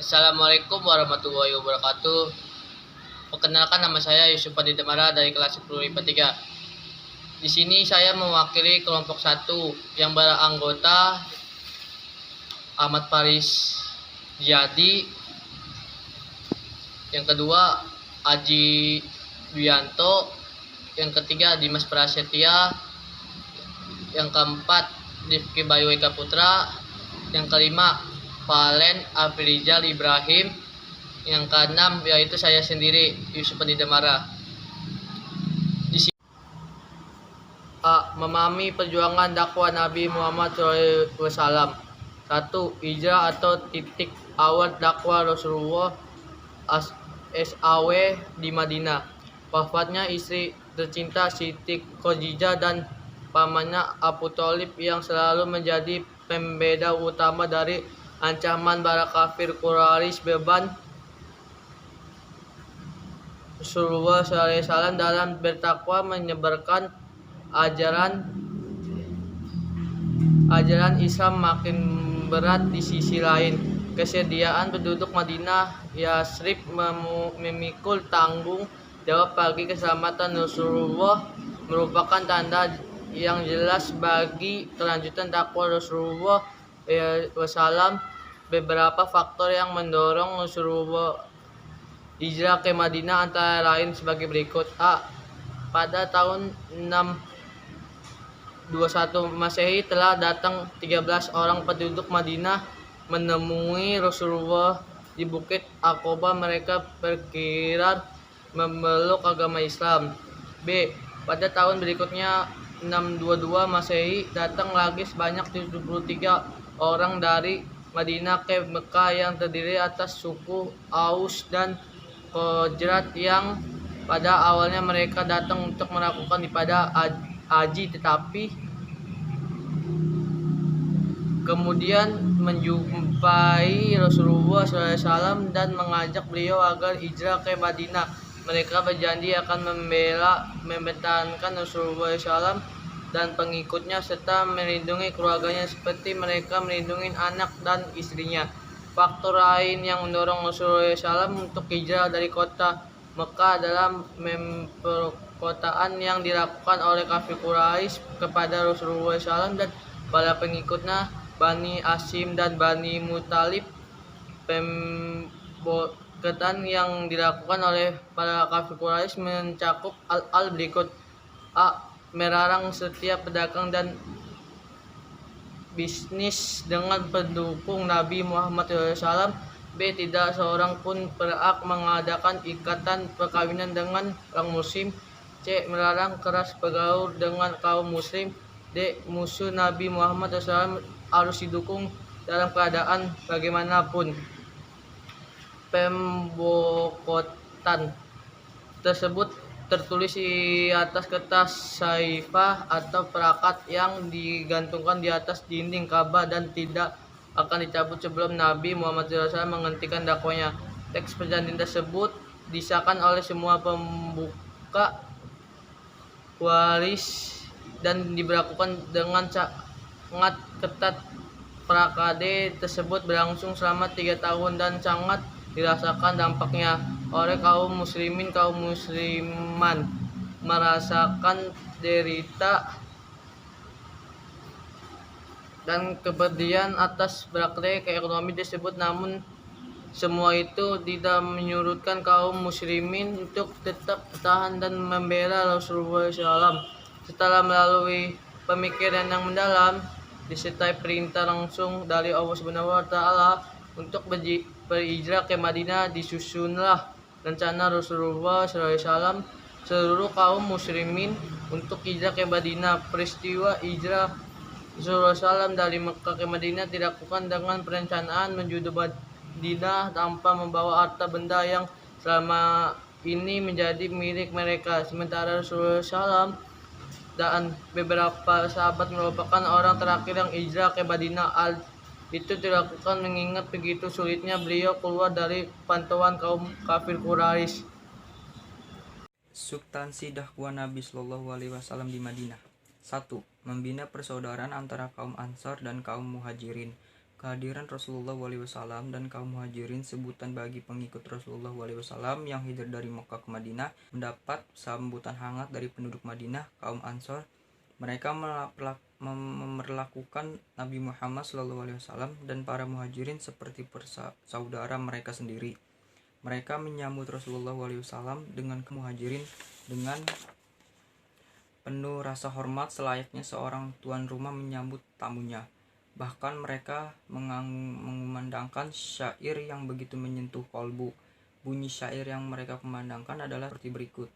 Assalamualaikum warahmatullahi wabarakatuh. Perkenalkan, nama saya Yusuf Adi Demara dari kelas 10 IPA 3. Di sini saya mewakili kelompok 1 yang beranggota Ahmad Faris Jadi, yang kedua Aji Duyanto, yang ketiga Dimas Prasetya, yang keempat Rifki Bayu Eka Putra, yang kelima Valen Afrizal Ibrahim, yang keenam yaitu saya sendiri Yusuf Adi Demara. Di sini memahami perjuangan dakwah Nabi Muhammad SAW. 1. Hijrah atau titik awal dakwah Rasulullah SAW di Madinah. Wafatnya istri tercinta Siti Khadijah dan pamannya Abu Thalib yang selalu menjadi pembeda utama dari ancaman para kafir Quraisy. Beban Rasulullah SAW dalam bertakwa menyebarkan ajaran Islam makin berat. Di sisi lain, kesediaan penduduk Madinah Yasrib memikul tanggung jawab bagi keselamatan Rasulullah, merupakan tanda yang jelas bagi kelanjutan dakwah Rasulullah SAW. Beberapa faktor yang mendorong Rasulullah hijrah ke Madinah antara lain sebagai berikut. Pada tahun 621 Masehi telah datang 13 orang penduduk Madinah menemui Rasulullah di Bukit Aqaba. Mereka berkira memeluk agama Islam. B. Pada tahun berikutnya 622 Masehi datang lagi sebanyak 73 orang dari Madinah ke Mekah yang terdiri atas suku Aus dan Khazraj yang pada awalnya mereka datang untuk melakukan ibadah haji, tetapi kemudian menjumpai Rasulullah SAW dan mengajak beliau agar hijrah ke Madinah. Mereka berjanji akan mempertahankan Rasulullah SAW dan pengikutnya serta melindungi keluarganya seperti mereka melindungi anak dan istrinya. Faktor lain yang mendorong Rasulullah SAW untuk hijrah dari kota Mekah adalah perkotaan yang dilakukan oleh kafir Quraisy kepada Rasulullah SAW dan para pengikutnya Bani Hashim dan Bani Muthalib. Pemboikotan yang dilakukan oleh para kafir Quraisy mencakup hal berikut. A. Melarang setiap pedagang dan bisnis dengan pendukung Nabi Muhammad SAW. B. Tidak seorang pun berhak mengadakan ikatan perkawinan dengan orang muslim. C. Melarang keras bergaul dengan kaum muslim. D. Musuh Nabi Muhammad SAW harus didukung dalam keadaan bagaimanapun. Pemboikotan tersebut tertulis di atas kertas saifah atau pelakat yang digantungkan di atas dinding Ka'bah dan tidak akan dicabut sebelum Nabi Muhammad SAW menghentikan dakwahnya. Teks perjanjian tersebut disahkan oleh semua pembuka waris dan diberlakukan dengan sangat ketat. Prakade tersebut berlangsung selama 3 tahun dan sangat dirasakan dampaknya oleh kaum muslimin. Kaum musliman merasakan derita dan keberdian atas praktek ekonomi tersebut, namun semua itu tidak menyurutkan kaum muslimin untuk tetap bertahan dan membela Rasulullah SAW. Setelah melalui pemikiran yang mendalam disertai perintah langsung dari Allah SWT untuk berhijrah ke Madinah, disusunlah rencana Rasulullah SAW seluruh kaum muslimin untuk hijrah ke Madinah. Peristiwa hijrah Rasulullah SAW dari Mekah ke Madinah dilakukan dengan perencanaan menuju Madinah tanpa membawa harta benda yang selama ini menjadi milik mereka. Sementara Rasulullah SAW dan beberapa sahabat merupakan orang terakhir yang hijrah ke Madinah. Hal itu dilakukan mengingat begitu sulitnya beliau keluar dari pantauan kaum kafir Quraisy. Substansi dakwah Nabi Shallallahu Alaihi Wasallam di Madinah. 1. Membina persaudaraan antara kaum Ansor dan kaum Muhajirin. Kehadiran Rasulullah SAW dan kaum muhajirin, sebutan bagi pengikut Rasulullah SAW yang hijrah dari Mekah ke Madinah, mendapat sambutan hangat dari penduduk Madinah, kaum Ansor. Mereka memperlakukan Nabi Muhammad SAW dan para muhajirin seperti saudara mereka sendiri. Mereka menyambut Rasulullah SAW dengan muhajirin dengan penuh rasa hormat selayaknya seorang tuan rumah menyambut tamunya. Bahkan mereka mengumandangkan syair yang begitu menyentuh kolbu. Bunyi syair yang mereka kumandangkan adalah seperti berikut.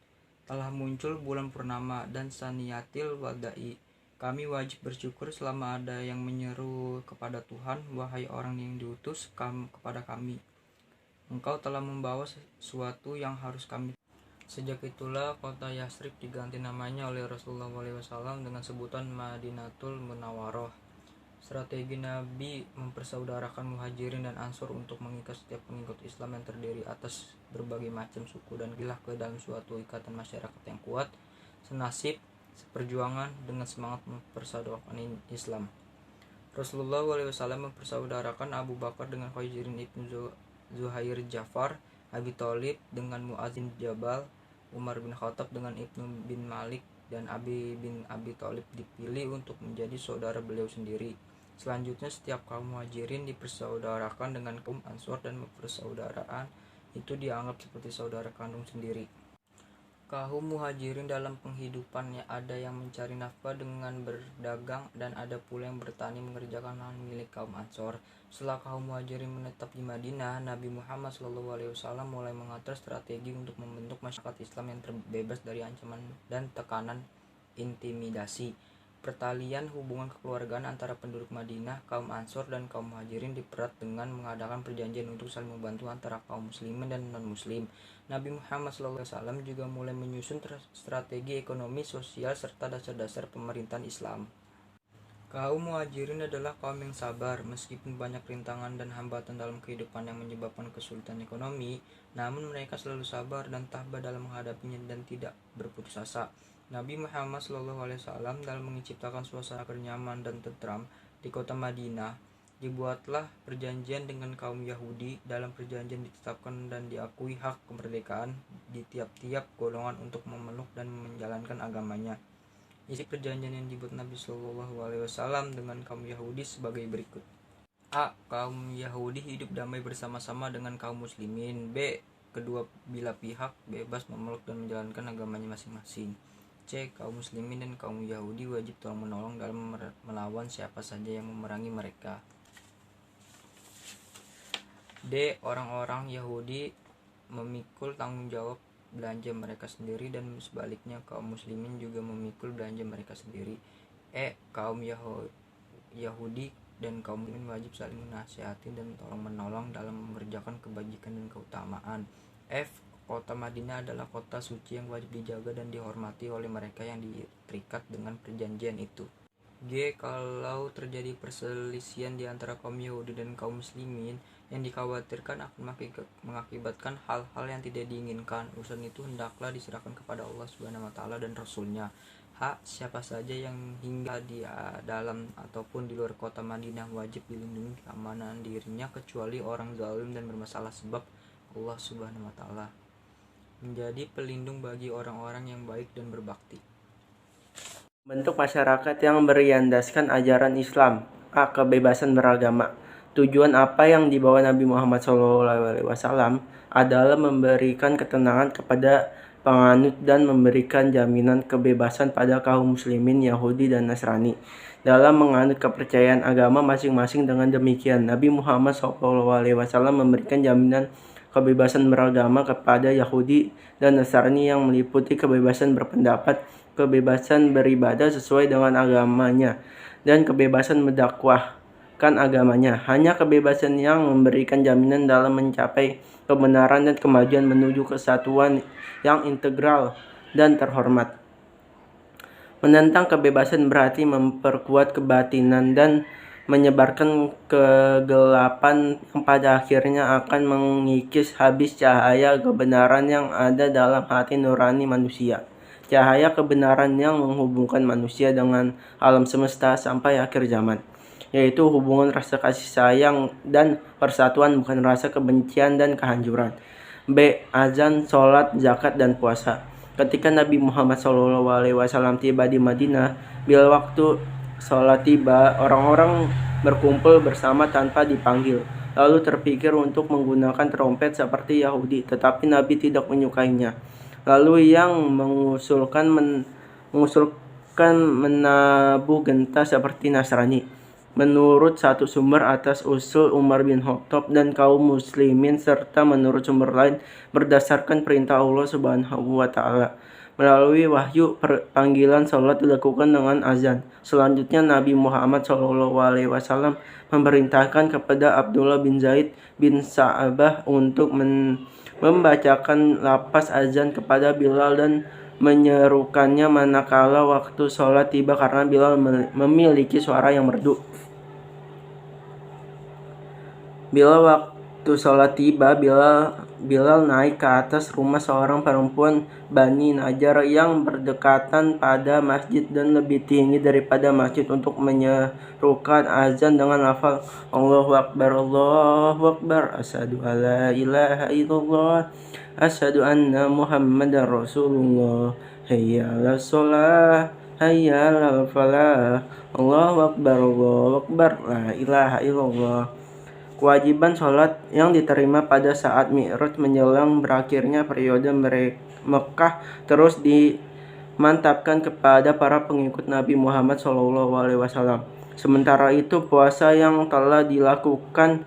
Telah muncul bulan purnama dan saniyatil wadai. Kami wajib bersyukur selama ada yang menyeru kepada Tuhan, wahai orang yang diutus kepada kami. Engkau telah membawa sesuatu yang harus kami. Sejak itulah kota Yasrib diganti namanya oleh Rasulullah SAW dengan sebutan Madinatul Munawwaroh. Strategi Nabi mempersaudarakan muhajirin dan ansor untuk mengikat setiap pengikut Islam yang terdiri atas berbagai macam suku dan gilah ke dalam suatu ikatan masyarakat yang kuat, senasib, seperjuangan dengan semangat mempersaudarakan Islam. Rasulullah SAW mempersaudarakan Abu Bakar dengan Khawajirin ibnu Zuhair Ja'far, Abi Thalib dengan Mu'adz bin Jabal, Umar bin Khattab dengan Ibnu bin Malik, dan Ali bin Abi Thalib dipilih untuk menjadi saudara beliau sendiri. Selanjutnya setiap kaum muhajirin dipersaudarakan dengan kaum ansor dan persaudaraan itu dianggap seperti saudara kandung sendiri. Kaum muhajirin dalam penghidupannya ada yang mencari nafkah dengan berdagang dan ada pula yang bertani mengerjakan lahan milik kaum ansor. Setelah kaum muhajirin menetap di Madinah, Nabi Muhammad SAW mulai mengatur strategi untuk membentuk masyarakat Islam yang terbebas dari ancaman dan tekanan intimidasi. Pertalian hubungan kekeluargaan antara penduduk Madinah, kaum Ansor dan kaum Muhajirin diperat dengan mengadakan perjanjian untuk saling membantu antara kaum muslimin dan non-muslim. Nabi Muhammad SAW juga mulai menyusun strategi ekonomi, sosial, serta dasar-dasar pemerintahan Islam. Kaum Muhajirin adalah kaum yang sabar, meskipun banyak rintangan dan hambatan dalam kehidupan yang menyebabkan kesulitan ekonomi, namun mereka selalu sabar dan tabah dalam menghadapinya dan tidak berputus asa. Nabi Muhammad SAW dalam menciptakan suasana nyaman dan tentram di kota Madinah, dibuatlah perjanjian dengan kaum Yahudi. Dalam perjanjian ditetapkan dan diakui hak kemerdekaan di tiap-tiap golongan untuk memeluk dan menjalankan agamanya. Isi perjanjian yang dibuat Nabi SAW dengan kaum Yahudi sebagai berikut. A. Kaum Yahudi hidup damai bersama-sama dengan kaum muslimin. B. Kedua belah pihak bebas memeluk dan menjalankan agamanya masing-masing. C. Kaum muslimin dan kaum Yahudi wajib tolong-menolong dalam melawan siapa saja yang memerangi mereka. D. Orang-orang Yahudi memikul tanggung jawab belanja mereka sendiri dan sebaliknya kaum muslimin juga memikul belanja mereka sendiri. E. Kaum Yahudi dan kaum muslimin wajib saling menasihati dan tolong-menolong dalam mengerjakan kebajikan dan keutamaan. F. Kota Madinah adalah kota suci yang wajib dijaga dan dihormati oleh mereka yang terikat dengan perjanjian itu. G. Kalau terjadi perselisihan di antara kaum Yahudi dan kaum muslimin yang dikhawatirkan akan mengakibatkan hal-hal yang tidak diinginkan, urusan itu hendaklah diserahkan kepada Allah SWT dan Rasul-Nya. H. Siapa saja yang hingga di dalam ataupun di luar kota Madinah wajib dilindungi keamanan dirinya kecuali orang zalim dan bermasalah, sebab Allah SWT menjadi pelindung bagi orang-orang yang baik dan berbakti. Bentuk masyarakat yang berlandaskan ajaran Islam. A. Kebebasan beragama. Tujuan apa yang dibawa Nabi Muhammad SAW adalah memberikan ketenangan kepada penganut dan memberikan jaminan kebebasan pada kaum muslimin, Yahudi, dan Nasrani dalam menganut kepercayaan agama masing-masing. Dengan demikian, Nabi Muhammad SAW memberikan jaminan kebebasan beragama kepada Yahudi dan Nasrani yang meliputi kebebasan berpendapat, kebebasan beribadah sesuai dengan agamanya, dan kebebasan mendakwahkan agamanya. Hanya kebebasan yang memberikan jaminan dalam mencapai kebenaran dan kemajuan menuju kesatuan yang integral dan terhormat. Menentang kebebasan berarti memperkuat kebatinan dan menyebarkan kegelapan yang pada akhirnya akan mengikis habis cahaya kebenaran yang ada dalam hati nurani manusia. Cahaya kebenaran yang menghubungkan manusia dengan alam semesta sampai akhir zaman. yaitu hubungan rasa kasih sayang dan persatuan, bukan rasa kebencian dan kehancuran. B. Azan, sholat, zakat, dan puasa. Ketika Nabi Muhammad SAW tiba di Madinah, bila waktu sholat tiba, orang-orang berkumpul bersama tanpa dipanggil, lalu terpikir untuk menggunakan trompet seperti Yahudi, tetapi Nabi tidak menyukainya. Lalu yang mengusulkan menabuh genta seperti Nasrani. Menurut satu sumber atas usul Umar bin Khattab dan kaum muslimin, serta menurut sumber lain berdasarkan perintah Allah Subhanahu wa taala. Melalui wahyu, panggilan salat dilakukan dengan azan. Selanjutnya Nabi Muhammad SAW memerintahkan kepada Abdullah bin Zaid bin Sa'abah untuk membacakan lapas azan kepada Bilal dan menyerukannya manakala waktu sholat tiba, karena Bilal memiliki suara yang merdu. Bila waktu sholat tiba, Bilal naik ke atas rumah seorang perempuan Bani Najjar yang berdekatan pada masjid dan lebih tinggi daripada masjid untuk menyerukan azan dengan lafal Allahu Akbar, Allahu Akbar, asyhadu alla ilaha illallah, asyhadu anna Muhammadar Rasulullah, hayya 'alas shalah, hayya 'alal falah, Allahu Akbar, la ilaha illallah. Kewajiban sholat yang diterima pada saat Mi'raj menjelang berakhirnya periode Mekah terus dimantapkan kepada para pengikut Nabi Muhammad SAW. Sementara itu, puasa yang telah dilakukan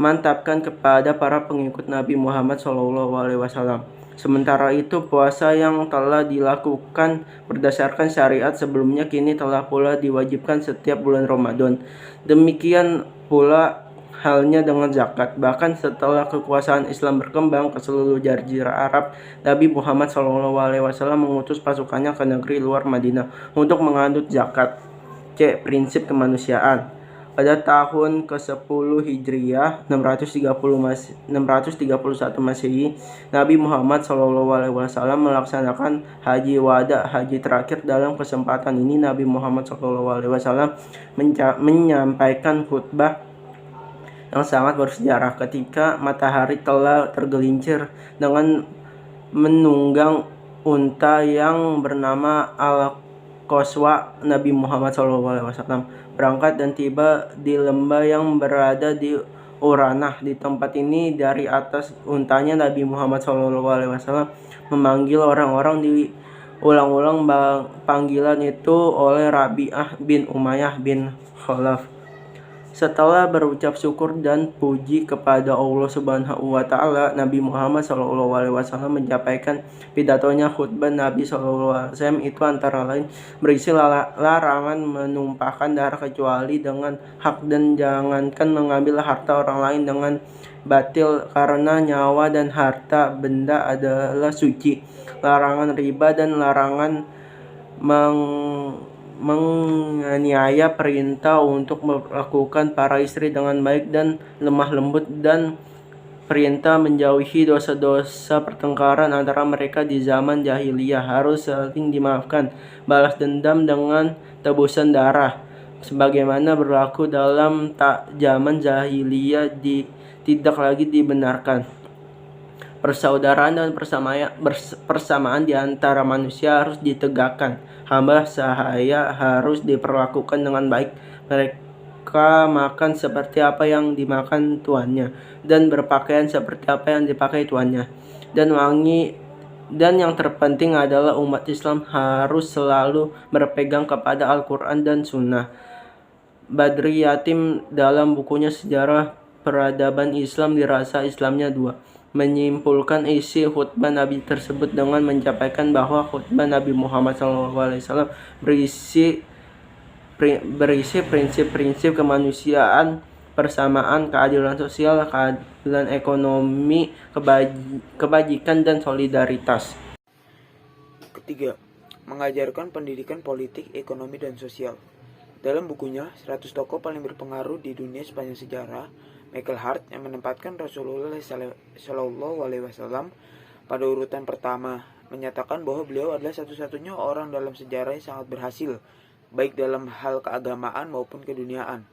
mantapkan kepada para pengikut Nabi Muhammad SAW. Sementara itu, puasa yang telah dilakukan berdasarkan syariat sebelumnya kini telah pula diwajibkan setiap bulan Ramadan. Demikian pula halnya dengan zakat. Bahkan setelah kekuasaan Islam berkembang ke seluruh jazirah Arab, Nabi Muhammad SAW mengutus pasukannya ke negeri luar Madinah untuk mengadut zakat. C. Prinsip kemanusiaan. Pada tahun ke-10 Hijriah 631 Masehi, Nabi Muhammad SAW melaksanakan haji wada, haji terakhir. Dalam kesempatan ini Nabi Muhammad SAW menyampaikan khutbah yang sangat bersejarah ketika matahari telah tergelincir dengan menunggang unta yang bernama Al-Qaswa. Nabi Muhammad SAW berangkat dan tiba di lembah yang berada di Uranah. Di tempat ini, dari atas untanya, Nabi Muhammad SAW memanggil orang-orang. Diulang-ulang panggilan itu oleh Rabi'ah bin Umayyah bin Khalaf. Setelah berucap syukur dan puji kepada Allah Subhanahu wa taala, Nabi Muhammad SAW menyampaikan pidatonya. Khutbah Nabi SAW itu antara lain berisi larangan menumpahkan darah kecuali dengan hak, dan jangankan mengambil harta orang lain dengan batil, karena nyawa dan harta benda adalah suci. Larangan riba dan larangan menganiaya, perintah untuk melakukan para istri dengan baik dan lemah lembut, dan perintah menjauhi dosa-dosa pertengkaran antara mereka di zaman jahiliyah, harus saling dimaafkan, balas dendam dengan tebusan darah sebagaimana berlaku dalam zaman jahiliyah tidak lagi dibenarkan. Persaudaraan dan persamaan di antara manusia harus ditegakkan. Hamba sahaya harus diperlakukan dengan baik. Mereka makan seperti apa yang dimakan tuannya, dan berpakaian seperti apa yang dipakai tuannya. Dan yang terpenting adalah umat Islam harus selalu berpegang kepada Al-Quran dan Sunnah. Badri Yatim dalam bukunya Sejarah Peradaban Islam dirasa Islamnya dua menyimpulkan isi khutbah Nabi tersebut dengan menyampaikan bahwa khutbah Nabi Muhammad SAW berisi prinsip-prinsip kemanusiaan, persamaan, keadilan sosial, keadilan ekonomi, kebajikan, dan solidaritas. Ketiga, mengajarkan pendidikan politik, ekonomi, dan sosial. Dalam bukunya 100 tokoh paling berpengaruh di dunia sepanjang sejarah, Michael Hart yang menempatkan Rasulullah SAW pada urutan pertama menyatakan bahwa beliau adalah satu-satunya orang dalam sejarah yang sangat berhasil baik dalam hal keagamaan maupun keduniaan.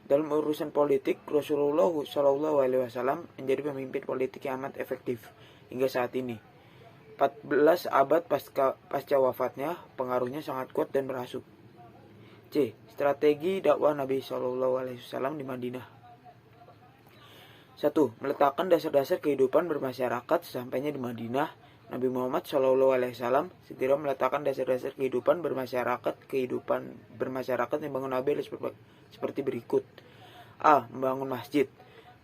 Dalam urusan politik, Rasulullah SAW menjadi pemimpin politik yang amat efektif hingga saat ini. 14 abad pasca wafatnya, pengaruhnya sangat kuat dan berasuk. C. Strategi dakwah Nabi SAW di Madinah. 1. Meletakkan dasar-dasar kehidupan bermasyarakat sesampainya di Madinah. Nabi Muhammad SAW segera meletakkan dasar-dasar kehidupan bermasyarakat yang bangun Nabi seperti berikut. A. Membangun masjid.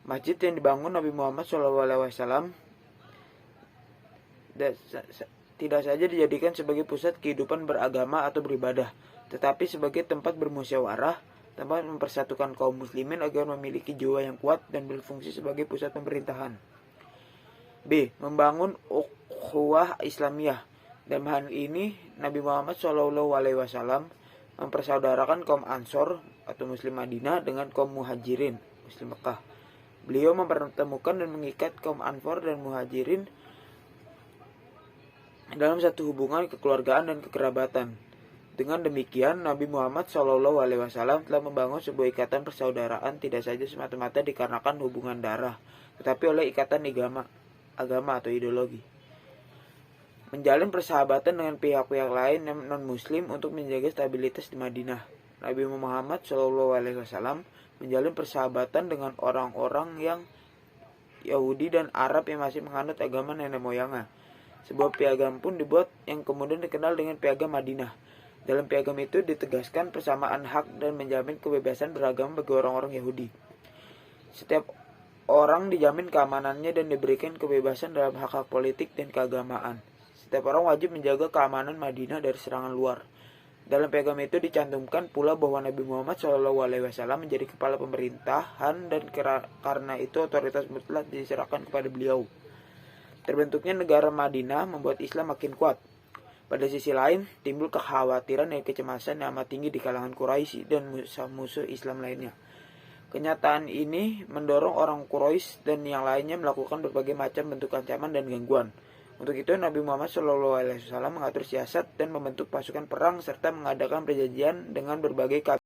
Masjid yang dibangun Nabi Muhammad SAW tidak saja dijadikan sebagai pusat kehidupan beragama atau beribadah, tetapi sebagai tempat bermusyawarah, tempat mempersatukan kaum muslimin agar memiliki jiwa yang kuat dan berfungsi sebagai pusat pemerintahan. B. Membangun ukhuwah Islamiyah. Dalam hal ini, Nabi Muhammad SAW mempersaudarakan kaum Ansor atau Muslim Madinah dengan kaum Muhajirin, Muslim Mekah. Beliau mempertemukan dan mengikat kaum Ansor dan Muhajirin dalam satu hubungan kekeluargaan dan kekerabatan. Dengan demikian, Nabi Muhammad SAW telah membangun sebuah ikatan persaudaraan tidak saja semata-mata dikarenakan hubungan darah, tetapi oleh ikatan agama atau ideologi. Menjalin persahabatan dengan pihak-pihak lain yang non-muslim untuk menjaga stabilitas di Madinah. Nabi Muhammad SAW menjalin persahabatan dengan orang-orang yang Yahudi dan Arab yang masih menganut agama nenek moyangnya. Sebuah piagam pun dibuat yang kemudian dikenal dengan Piagam Madinah. Dalam piagam itu ditegaskan persamaan hak dan menjamin kebebasan beragama bagi orang-orang Yahudi. Setiap orang dijamin keamanannya dan diberikan kebebasan dalam hak-hak politik dan keagamaan. Setiap orang wajib menjaga keamanan Madinah dari serangan luar. Dalam piagam itu dicantumkan pula bahwa Nabi Muhammad SAW menjadi kepala pemerintahan dan karena itu otoritas mutlak diserahkan kepada beliau. Terbentuknya negara Madinah membuat Islam makin kuat. Pada sisi lain, timbul kekhawatiran dan kecemasan yang amat tinggi di kalangan Quraisy dan musuh-musuh Islam lainnya. Kenyataan ini mendorong orang Quraisy dan yang lainnya melakukan berbagai macam bentuk ancaman dan gangguan. Untuk itu, Nabi Muhammad SAW mengatur siasat dan membentuk pasukan perang serta mengadakan perjanjian dengan berbagai kabinet